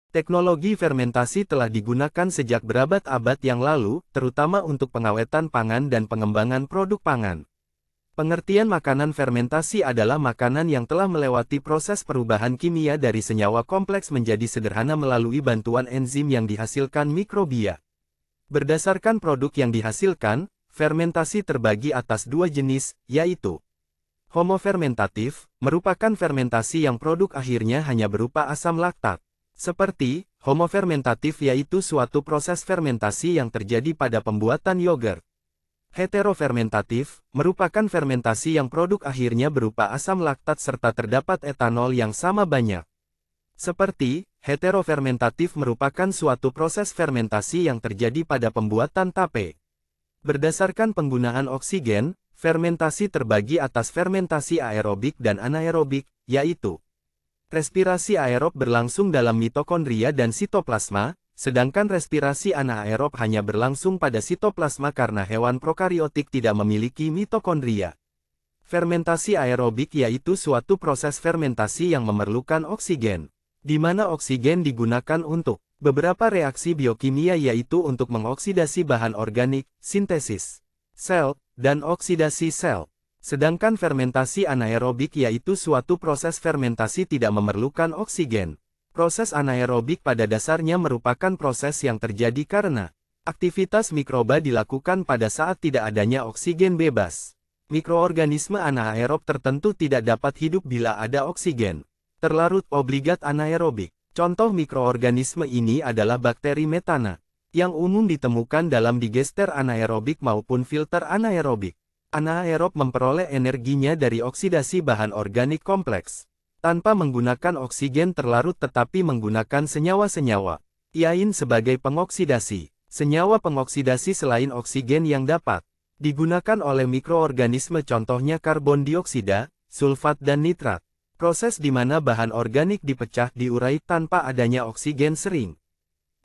Teknologi fermentasi telah digunakan sejak berabad-abad yang lalu, terutama untuk pengawetan pangan dan pengembangan produk pangan. Pengertian makanan fermentasi adalah makanan yang telah melewati proses perubahan kimia dari senyawa kompleks menjadi sederhana melalui bantuan enzim yang dihasilkan mikrobia. Berdasarkan produk yang dihasilkan, fermentasi terbagi atas dua jenis, yaitu homofermentatif, merupakan fermentasi yang produk akhirnya hanya berupa asam laktat. Seperti, homofermentatif yaitu suatu proses fermentasi yang terjadi pada pembuatan yogurt. Heterofermentatif, merupakan fermentasi yang produk akhirnya berupa asam laktat serta terdapat etanol yang sama banyak. Seperti, heterofermentatif merupakan suatu proses fermentasi yang terjadi pada pembuatan tape. Berdasarkan penggunaan oksigen, fermentasi terbagi atas fermentasi aerobik dan anaerobik, yaitu respirasi aerob berlangsung dalam mitokondria dan sitoplasma, sedangkan respirasi anaerob hanya berlangsung pada sitoplasma karena hewan prokariotik tidak memiliki mitokondria. Fermentasi aerobik yaitu suatu proses fermentasi yang memerlukan oksigen, di mana oksigen digunakan untuk beberapa reaksi biokimia yaitu untuk mengoksidasi bahan organik, sintesis sel, dan oksidasi sel. Sedangkan fermentasi anaerobik yaitu suatu proses fermentasi tidak memerlukan oksigen. Proses anaerobik pada dasarnya merupakan proses yang terjadi karena aktivitas mikroba dilakukan pada saat tidak adanya oksigen bebas. Mikroorganisme anaerob tertentu tidak dapat hidup bila ada oksigen. Terlarut obligat anaerobik. Contoh mikroorganisme ini adalah bakteri metana, yang umum ditemukan dalam digester anaerobik maupun filter anaerobik. Anaerob memperoleh energinya dari oksidasi bahan organik kompleks, tanpa menggunakan oksigen terlarut tetapi menggunakan senyawa-senyawa lain sebagai pengoksidasi. Senyawa pengoksidasi selain oksigen yang dapat digunakan oleh mikroorganisme contohnya karbon dioksida, sulfat dan nitrat. Proses di mana bahan organik dipecah diurai tanpa adanya oksigen sering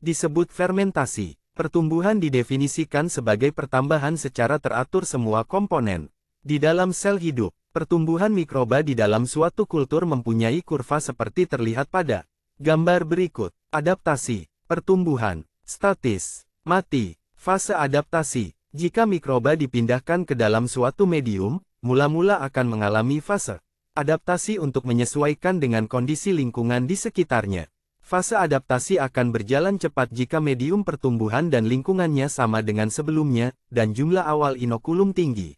disebut fermentasi. Pertumbuhan didefinisikan sebagai pertambahan secara teratur semua komponen di dalam sel hidup. Pertumbuhan mikroba di dalam suatu kultur mempunyai kurva seperti terlihat pada gambar berikut. Adaptasi, pertumbuhan, statis, mati, fase adaptasi. Jika mikroba dipindahkan ke dalam suatu medium, mula-mula akan mengalami fase adaptasi untuk menyesuaikan dengan kondisi lingkungan di sekitarnya. Fase adaptasi akan berjalan cepat jika medium pertumbuhan dan lingkungannya sama dengan sebelumnya, dan jumlah awal inokulum tinggi.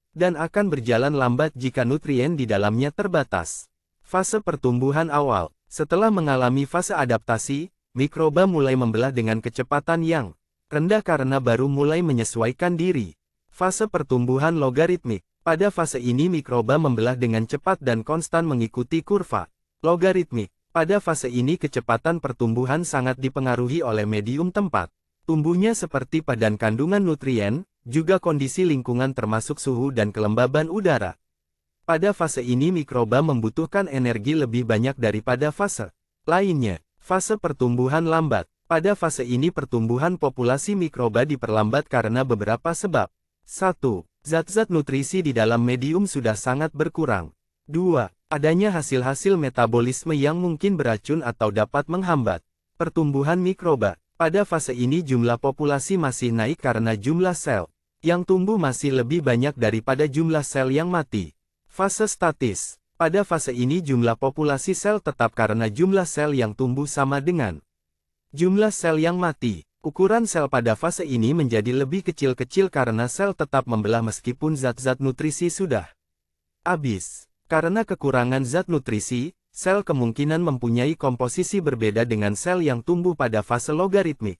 Dan akan berjalan lambat jika nutrien di dalamnya terbatas. Fase pertumbuhan awal. Setelah mengalami fase adaptasi, mikroba mulai membelah dengan kecepatan yang rendah karena baru mulai menyesuaikan diri. Fase pertumbuhan logaritmik. Pada fase ini mikroba membelah dengan cepat dan konstan mengikuti kurva logaritmik. Pada fase ini kecepatan pertumbuhan sangat dipengaruhi oleh medium tempat tumbuhnya seperti padan kandungan nutrien, juga kondisi lingkungan termasuk suhu dan kelembaban udara. Pada fase ini mikroba membutuhkan energi lebih banyak daripada fase lainnya. Fase pertumbuhan lambat. Pada fase ini pertumbuhan populasi mikroba diperlambat karena beberapa sebab. 1. Zat-zat nutrisi di dalam medium sudah sangat berkurang. 2. Adanya hasil-hasil metabolisme yang mungkin beracun atau dapat menghambat pertumbuhan mikroba. Pada fase ini jumlah populasi masih naik karena jumlah sel yang tumbuh masih lebih banyak daripada jumlah sel yang mati. Fase statis. Pada fase ini jumlah populasi sel tetap karena jumlah sel yang tumbuh sama dengan jumlah sel yang mati. Ukuran sel pada fase ini menjadi lebih kecil-kecil karena sel tetap membelah meskipun zat-zat nutrisi sudah habis. Karena kekurangan zat nutrisi, sel kemungkinan mempunyai komposisi berbeda dengan sel yang tumbuh pada fase logaritmik.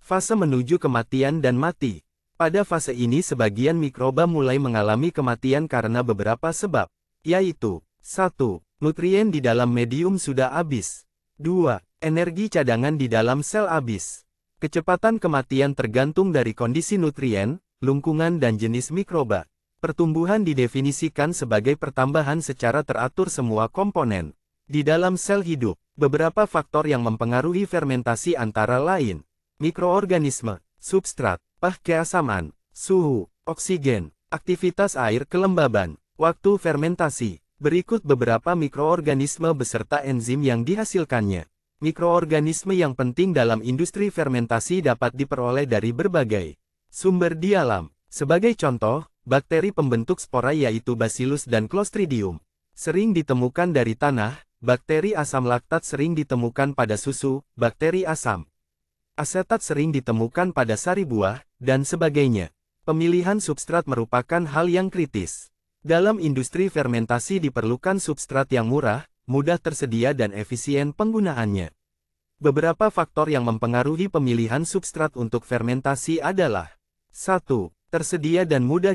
Fase menuju kematian dan mati. Pada fase ini sebagian mikroba mulai mengalami kematian karena beberapa sebab, yaitu 1. Nutrien di dalam medium sudah habis. 2. Energi cadangan di dalam sel habis. Kecepatan kematian tergantung dari kondisi nutrien, lingkungan dan jenis mikroba. Pertumbuhan didefinisikan sebagai pertambahan secara teratur semua komponen di dalam sel hidup. Beberapa faktor yang mempengaruhi fermentasi antara lain mikroorganisme, substrat, pH keasaman, suhu, oksigen, aktivitas air kelembaban, waktu fermentasi. Berikut beberapa mikroorganisme beserta enzim yang dihasilkannya. Mikroorganisme yang penting dalam industri fermentasi dapat diperoleh dari berbagai sumber di alam. Sebagai contoh, bakteri pembentuk spora yaitu Bacillus dan Clostridium sering ditemukan dari tanah, bakteri asam laktat sering ditemukan pada susu, bakteri asam asetat sering ditemukan pada sari buah, dan sebagainya. Pemilihan substrat merupakan hal yang kritis. Dalam industri fermentasi diperlukan substrat yang murah, mudah tersedia dan efisien penggunaannya. Beberapa faktor yang mempengaruhi pemilihan substrat untuk fermentasi adalah 1. Tersedia dan mudah